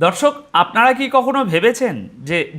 দর্শক, আপনারা কি কখনো ভেবেছেন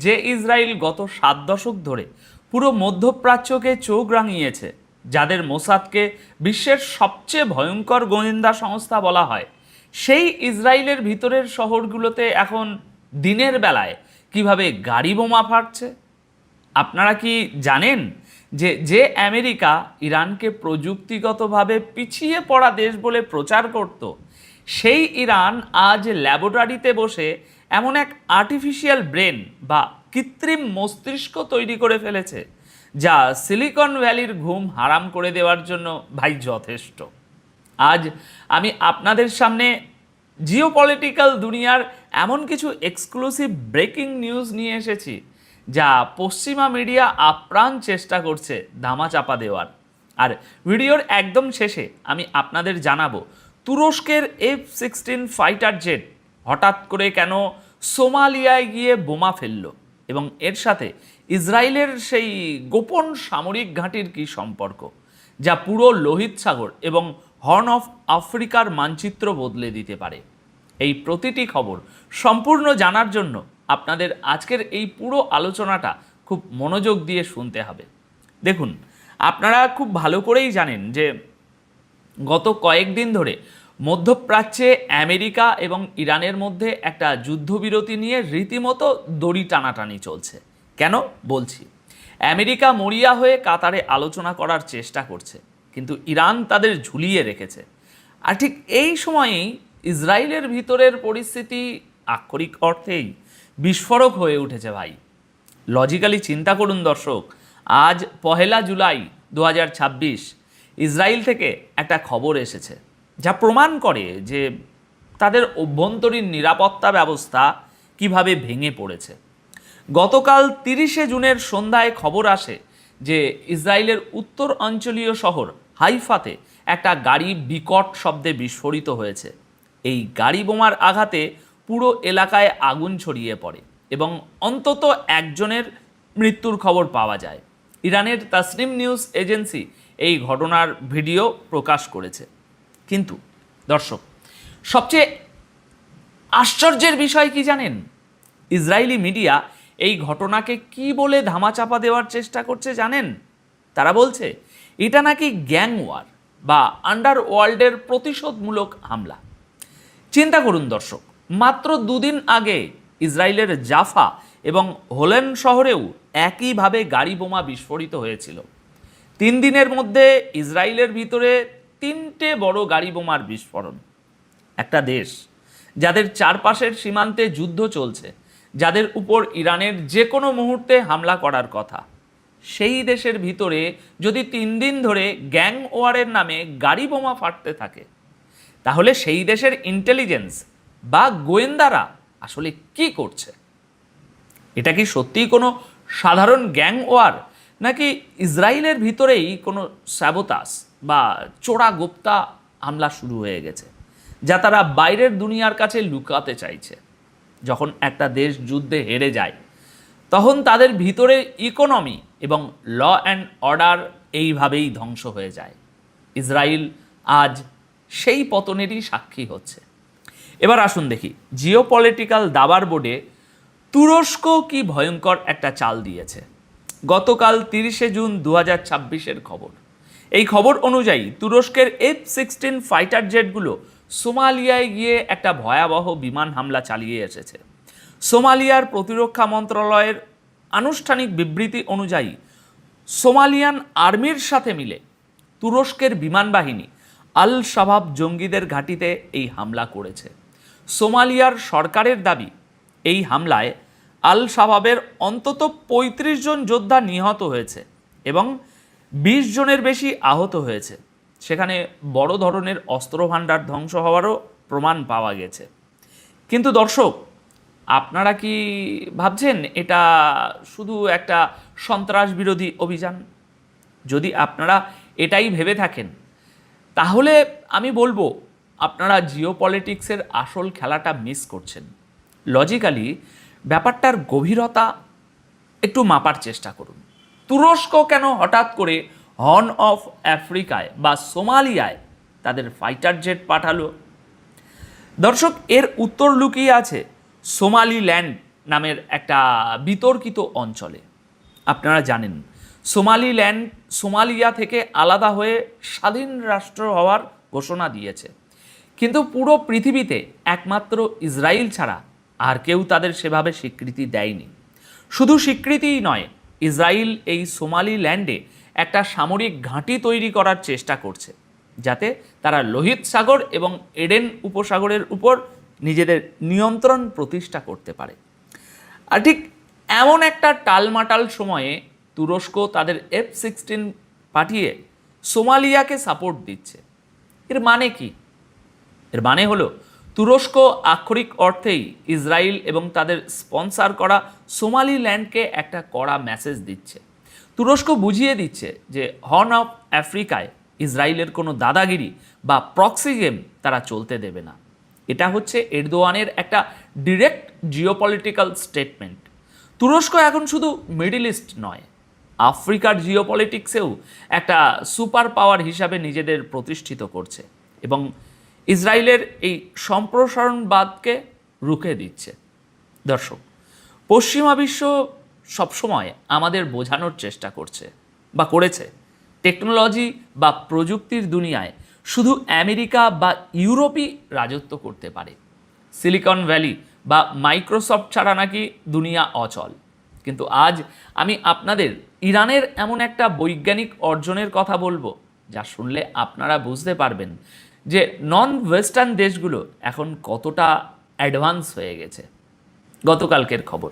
যে ইসরায়েল গত 7 দশক ধরে পুরো মধ্যপ্রাচ্যকে চোখ রাঙিয়েছে, যাদের মোসাদকে বিশ্বের সবচেয়ে ভয়ঙ্কর গোয়েন্দা সংস্থা বলা হয়, সেই ইসরায়েলের ভিতরের শহরগুলোতে এখন দিনের বেলায় কিভাবে গাড়ি বোমা ফাটছে? আপনারা কি জানেন যে আমেরিকা ইরানকে প্রযুক্তিগতভাবে পিছিয়ে পড়া দেশ বলে প্রচার করত, সেই ইরান আজ ল্যাবরেটরিতে বসে এমন এক আর্টিফিশিয়াল ব্রেন বা কৃত্রিম মস্তিষ্ক তৈরি করে ফেলেছে, যা সিলিকন ভ্যালির ঘুম হারাম করে দেওয়ার জন্য ভাই যথেষ্ট। আজ আমি আপনাদের সামনে জিওপলিটিক্যাল দুনিয়ার এমন কিছু এক্সক্লুসিভ ব্রেকিং নিউজ নিয়ে এসেছি, যা পশ্চিমা মিডিয়া আপ্রাণ চেষ্টা করছে ধামাচাপা দেওয়ার। আর ভিডিওর একদম শেষে আমি আপনাদের জানাবো তুরস্কের F-16 ফাইটার জেট হঠাৎ করে কেন সোমালিয়ায় গিয়ে বোমা ফেলল, এবং এর সাথে ইসরায়েলের সেই গোপন সামরিক ঘাঁটির কী সম্পর্ক, যা পুরো লোহিত সাগর এবং হর্ন অফ আফ্রিকার মানচিত্র বদলে দিতে পারে। এই প্রতিটি খবর সম্পূর্ণ জানার জন্য আপনাদের আজকের এই পুরো আলোচনাটা খুব মনোযোগ দিয়ে শুনতে হবে। দেখুন, আপনারা খুব ভালো করেই জানেন যে গত কয়েকদিন ধরে মধ্যপ্রাচ্যে আমেরিকা এবং ইরানের মধ্যে একটা যুদ্ধবিরতি নিয়ে রীতিমতো দড়ি টানাটানি চলছে। কেন বলছি? আমেরিকা মরিয়া হয়ে কাতারে আলোচনা করার চেষ্টা করছে, কিন্তু ইরান তাদের ঝুলিয়ে রেখেছে। আর ঠিক এই সময়েই ইসরায়েলের ভিতরের পরিস্থিতি আক্ষরিক অর্থেই বিস্ফোরক হয়ে উঠেছে ভাই। লজিক্যালি চিন্তা করুন দর্শক, আজ 1 জুলাই 2026 ইসরায়েল থেকে একটা খবর এসেছে, যা প্রমাণ করে যে তাদের অভ্যন্তরীণ নিরাপত্তা ব্যবস্থা কিভাবে ভেঙে পড়েছে। গতকাল 30 জুনের সন্ধ্যায় খবর আসে যে ইসরায়েলের উত্তর অঞ্চলীয় শহর হাইফাতে একটা গাড়ি বিকট শব্দে বিস্ফোরিত হয়েছে। এই গাড়ি বোমার আঘাতে পুরো এলাকায় আগুন ছড়িয়ে পড়ে এবং অন্তত একজনের মৃত্যুর খবর পাওয়া যায়। ইরানের তাসনিম নিউজ এজেন্সি এই ঘটনার ভিডিও প্রকাশ করেছে। কিন্তু দর্শক, সবচেয়ে আশ্চর্যের বিষয় কি জানেন? ইসরায়েলি মিডিয়া এই ঘটনাকে কি বলে ধামাচাপা দেওয়ার চেষ্টা করছে জানেন? তারা বলছে এটা নাকি গ্যাং ওয়ার বা আন্ডারওয়ার্ল্ডের প্রতিশোধমূলক হামলা। চিন্তা করুন দর্শক, মাত্র 2 দিন আগে ইসরায়েলের জাফা এবং হোলেন শহরেও একইভাবে গাড়ি বোমা বিস্ফোরিত হয়েছিল। 3 দিনের মধ্যে ইসরায়েলের ভিতরে 3টে বড় গাড়ি বোমার বিস্ফোরণ। একটা দেশ যাদের চারপাশের সীমান্তে যুদ্ধ চলছে, যাদের উপর ইরানের যে কোনো মুহূর্তে হামলা করার কথা, সেই দেশের ভিতরে যদি 3 দিন ধরে গ্যাং ওয়ারের নামে গাড়ি বোমা ফাটতে থাকে, তাহলে সেই দেশের ইন্টেলিজেন্স বা গোয়েন্দারা আসলে কি করছে? এটা কি সত্যিই কোনো সাধারণ গ্যাং ওয়ার, নাকি ইসরায়েলের ভিতরেই কোনো স্যাবোতাস বা চোরা গোপ্তা হামলা শুরু হয়ে গেছে, যা তারা বাইরের দুনিয়ার কাছে লুকাতে চাইছে? যখন একটা দেশ যুদ্ধে হেরে যায়, তখন তাদের ভিতরে ইকোনমি এবং ল অ্যান্ড অর্ডার এইভাবেই ধ্বংস হয়ে যায়। ইসরায়েল আজ সেই পতনেরই সাক্ষী হচ্ছে। এবার আসুন দেখি জিওপলিটিক্যাল দাবার বোর্ডে তুরস্ক কি ভয়ঙ্কর একটা চাল দিয়েছে। গতকাল 30 জুন 2026 খবর। এই খবর অনুযায়ী তুরস্কের F-16 ফাইটার জেটগুলো সোমালিয়ায় গিয়ে একটা ভয়াবহ বিমান হামলা চালিয়ে এসেছে। সোমালিয়ার প্রতিরক্ষা মন্ত্রণালয়ের আনুষ্ঠানিক বিবৃতি অনুযায়ী সোমালিয়ান আর্মির সাথে মিলে তুরস্কের বিমান বাহিনী আল শাবাব জঙ্গিদের ঘাঁটিতে এই হামলা করেছে। সোমালিয়ার সরকারের দাবি, এই হামলায় আল শাবাবের অন্তত 35 জন যোদ্ধা নিহত হয়েছে এবং 20 জনের বেশি আহত হয়েছে। সেখানে বড় ধরনের অস্ত্রভাণ্ডার ধ্বংস হওয়ারও প্রমাণ পাওয়া গেছে। কিন্তু দর্শক, আপনারা কি ভাবছেন এটা শুধু একটা সন্ত্রাস বিরোধী অভিযান? যদি আপনারা এটাই ভেবে থাকেন, তাহলে আমি বলবো আপনারা জিওপলিটিক্সের আসল খেলাটা মিস করছেন। লজিক্যালি ব্যাপারটার গভীরতা একটু মাপার চেষ্টা করুন। তুরস্ক কেন হঠাৎ করে হর্ন অফ আফ্রিকায় বা সোমালিয়ায় তাদের ফাইটার জেট পাঠালো? দর্শক, এর উত্তর লুকিয়ে আছে সোমালিল্যান্ড নামের একটা বিতর্কিত অঞ্চলে। আপনারা জানেন সোমালিল্যান্ড সোমালিয়া থেকে আলাদা হয়ে স্বাধীন রাষ্ট্র হওয়ার ঘোষণা দিয়েছে, কিন্তু পুরো পৃথিবীতে একমাত্র ইসরায়েল ছাড়া আর কেউ তাদের সেভাবে স্বীকৃতি দেয়নি। শুধু স্বীকৃতিই নয়, ইসরায়েল এই সোমালিল্যান্ডে একটা সামরিক ঘাঁটি তৈরি করার চেষ্টা করছে, যাতে তারা লোহিত সাগর এবং এডেন উপসাগরের উপর নিজেদের নিয়ন্ত্রণ প্রতিষ্ঠা করতে পারে। আর ঠিক এমন একটা টালমাটাল সময়ে তুরস্ক তাদের F-16 পাঠিয়ে সোমালিয়াকে সাপোর্ট দিচ্ছে। এর মানে কি? এর মানে হলো তুরস্ক আক্ষরিক অর্থেই ইসরায়েল এবং তাদের স্পন্সর করা সোমালিল্যান্ডকে একটা কড়া মেসেজ দিচ্ছে। তুরস্ক বুঝিয়ে দিচ্ছে যে হর্ন অফ আফ্রিকায় ইসরায়েলের কোনো দাদাগিরি বা প্রক্সি গেম তারা চলতে দেবে না। এটা হচ্ছে এরদোয়ানের একটা ডিরেক্ট জিওপলিটিক্যাল স্টেটমেন্ট। তুরস্ক এখন শুধু মিডল ইস্ট নয়, আফ্রিকার জিওপলিটিক্সেও একটা সুপার পাওয়ার হিসাবে নিজেদের প্রতিষ্ঠিত করছে এবং ইসরায়েলের এই সম্প্রসারণবাদকে রুখে দিচ্ছে। দর্শক, পশ্চিমা বিশ্ব সবসময় আমাদের বোঝানোর চেষ্টা করছে বা করেছে টেকনোলজি বা প্রযুক্তির দুনিয়ায় শুধু আমেরিকা বা ইউরোপই রাজত্ব করতে পারে। সিলিকন ভ্যালি বা মাইক্রোসফট ছাড়া নাকি দুনিয়া অচল। কিন্তু আজ আমি আপনাদের ইরানের এমন একটা বৈজ্ঞানিক অর্জনের কথা বলবো যা শুনলে আপনারা বুঝতে পারবেন যে নন ওয়েস্টার্ন দেশগুলো এখন কতটা অ্যাডভান্স হয়ে গেছে। গতকালকের খবর,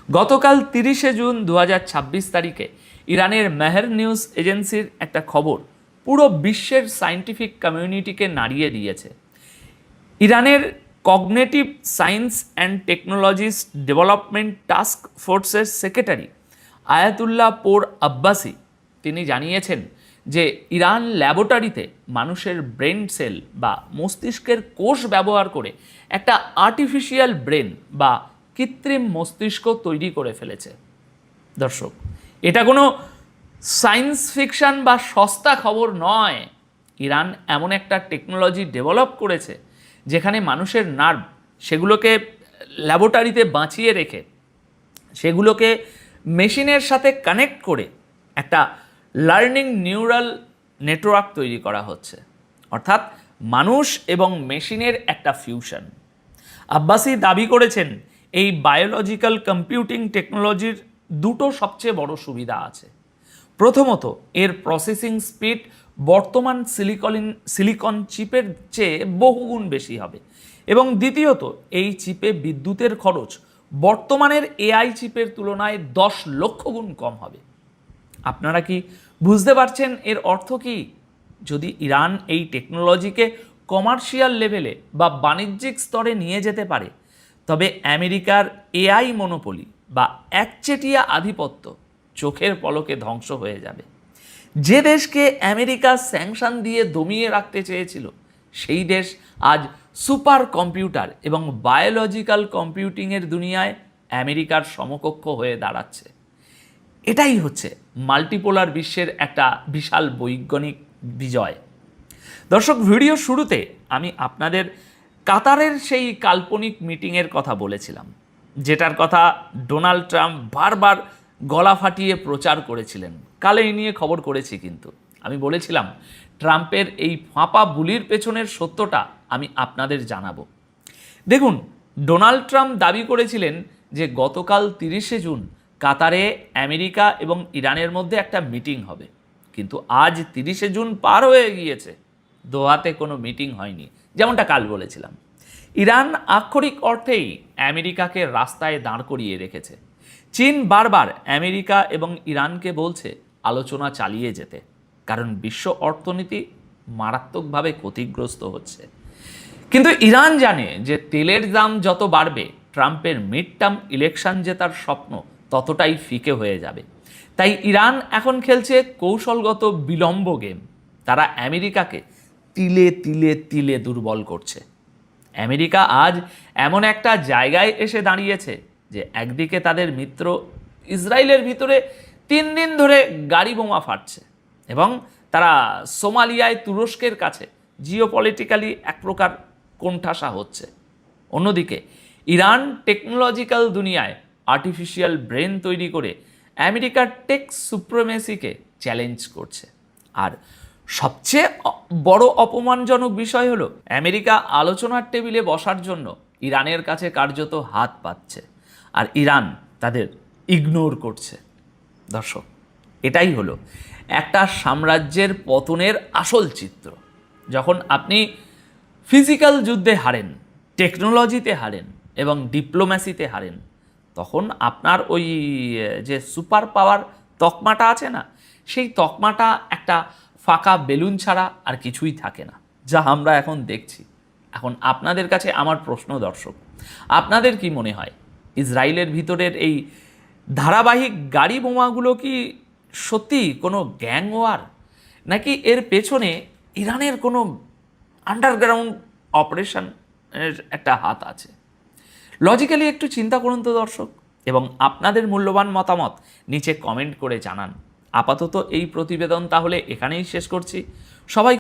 গতকাল 30শে জুন 2026 তারিখে ইরানের মেহের নিউজ এজেন্সির একটা খবর পুরো বিশ্বের সায়েন্টিফিক কমিউনিটিকে নাড়িয়ে দিয়েছে। ইরানের cognitive science and technologies development task ফোর্সের সেক্রেটারি আয়াতুল্লাহ পোর আব্বাসি তিনি জানিয়েছেন যে ইরান ল্যাবরেটরিতে মানুষের ব্রেন সেল বা মস্তিষ্কের কোষ ব্যবহার করে একটা আর্টিফিশিয়াল ব্রেন বা কৃত্রিম মস্তিষ্ক তৈরি করে ফেলেছে। দর্শক, এটা কোনো সায়েন্স ফিকশন বা সস্তা খবর নয়। ইরান এমন একটা টেকনোলজি ডেভেলপ করেছে যেখানে মানুষের নার্ভ সেগুলোকে ল্যাবরেটরিতে বাঁচিয়ে রেখে সেগুলোকে মেশিনের সাথে কানেক্ট করে একটা লার্নিং নিউরাল নেটওয়ার্ক তৈরি করা হচ্ছে, অর্থাৎ মানুষ এবং মেশিনের একটা ফিউশন। আব্বাসি দাবি করেছেন এই বায়োলজিক্যাল কম্পিউটিং টেকনোলজির দুটো সবচেয়ে বড় সুবিধা আছে। প্রথমত, এর প্রসেসিং স্পিড বর্তমান সিলিকন চিপের চেয়ে বহুগুণ বেশি হবে এবং দ্বিতীয়ত, এই চিপে বিদ্যুতের খরচ বর্তমানের এআই চিপের তুলনায় 10 লক্ষ গুণ কম হবে। আপনারা কি বুঝতে পারছেন এর অর্থ কি? যদি ইরান এই টেকনোলজিকে কমার্শিয়াল লেভেলে বা বাণিজ্যিক স্তরে নিয়ে যেতে পারে, তবে আমেরিকার এআই মনোপলি বা একচেটিয়া আধিপত্য চোখের পলকে ধ্বংস হয়ে যাবে। যে দেশকে আমেরিকা স্যাংশন দিয়ে দমিয়ে রাখতে চেয়েছিল, সেই দেশ আজ সুপার কম্পিউটার এবং বায়োলজিক্যাল কম্পিউটিংয়ের দুনিয়ায় আমেরিকার সমকক্ষ হয়ে দাঁড়াচ্ছে। এটাই হচ্ছে মাল্টিপোলার বিশ্বের একটা বিশাল বৈজ্ঞানিক বিজয়। দর্শক, ভিডিও শুরুতে আমি আপনাদের কাতারের সেই কাল্পনিক মিটিংয়ের কথা বলেছিলাম, যেটার কথা ডোনাল্ড ট্রাম্প বারবার গলা ফাটিয়ে প্রচার করেছিলেন। কাল এই নিয়ে খবর করেছি, কিন্তু আমি বলেছিলাম ট্রাম্পের এই ফাঁপা বুলির পেছনের সত্যটা আমি আপনাদের জানাবো। দেখুন, ডোনাল্ড ট্রাম্প দাবি করেছিলেন যে গতকাল 30শে জুন কাতারে আমেরিকা এবং ইরানের মধ্যে একটা মিটিং হবে, কিন্তু আজ 30শে জুন পার হয়ে গিয়েছে, দোহাতে কোনো মিটিং হয়নি, যেমনটা কাল বলেছিলাম। ইরান আক্ষরিক অর্থেই আমেরিকাকে রাস্তায় দাঁড় করিয়ে রেখেছে। চীন বারবার আমেরিকা এবং ইরানকে বলছে আলোচনা চালিয়ে যেতে, কারণ বিশ্ব অর্থনীতি মারাত্মকভাবে ক্ষতিগ্রস্ত হচ্ছে। কিন্তু ইরান জানে যে তেলের দাম যত বাড়বে, ট্রাম্পের মিড টার্ম ইলেকশন জেতার স্বপ্ন ততটাই ফিকে হয়ে যাবে। তাই ইরান এখন খেলছে কৌশলগত বিলম্ব গেম। তারা আমেরিকাকে তিলে তিলে তিলে দুর্বল করছে। আমেরিকা আজ এমন একটা জায়গায় এসে দাঁড়িয়েছে যে একদিকে তাদের মিত্র ইসরায়েলের ভিতরে 3 দিন ধরে গাড়ি বোমা ফাটছে এবং তারা সোমালিয়ায় তুরস্কের কাছে জিওপলিটিক্যালি এক প্রকার কোণঠাসা হচ্ছে। অন্যদিকে ইরান টেকনোলজিক্যাল দুনিয়ায় আর্টিফিশিয়াল ব্রেন তৈরি করে আমেরিকার টেক সুপ্রিমেসিকে চ্যালেঞ্জ করছে। আর সবচেয়ে বড় অপমানজনক বিষয় হলো আমেরিকা আলোচনার টেবিলে বসার জন্য ইরানের কাছে কার্যত হাত পাচ্ছে, আর ইরান তাদের ইগনোর করছে। দর্শক, এটাই হলো একটা সাম্রাজ্যের পতনের আসল চিত্র। যখন আপনি ফিজিক্যাল যুদ্ধে হারেন, টেকনোলজিতে হারেন এবং ডিপ্লোম্যাসিতে হারেন, তখন আপনার ওই যে সুপার পাওয়ার তকমাটা আছে না, সেই তকমাটা একটা ফাঁকা বেলুন ছাড়া আর কিছুই থাকে না, যা আমরা এখন দেখছি। এখন আপনাদের কাছে আমার প্রশ্ন, দর্শক, আপনাদের কি মনে হয় ইসরায়েলের ভিতরের এই ধারাবাহিক গাড়ি বোমাগুলো কি সত্যি কোনো গ্যাং ওয়ার, নাকি এর পেছনে ইরানের কোনো আন্ডারগ্রাউন্ড অপারেশনের একটা হাত আছে? লজিক্যালি একটু চিন্তা করুন তো দর্শক, এবং আপনাদের মূল্যবান মতামত নিচে কমেন্ট করে জানান। আপাতত এই প্রতিবেদন তাহলে এখানেই শেষ করছি। সবাই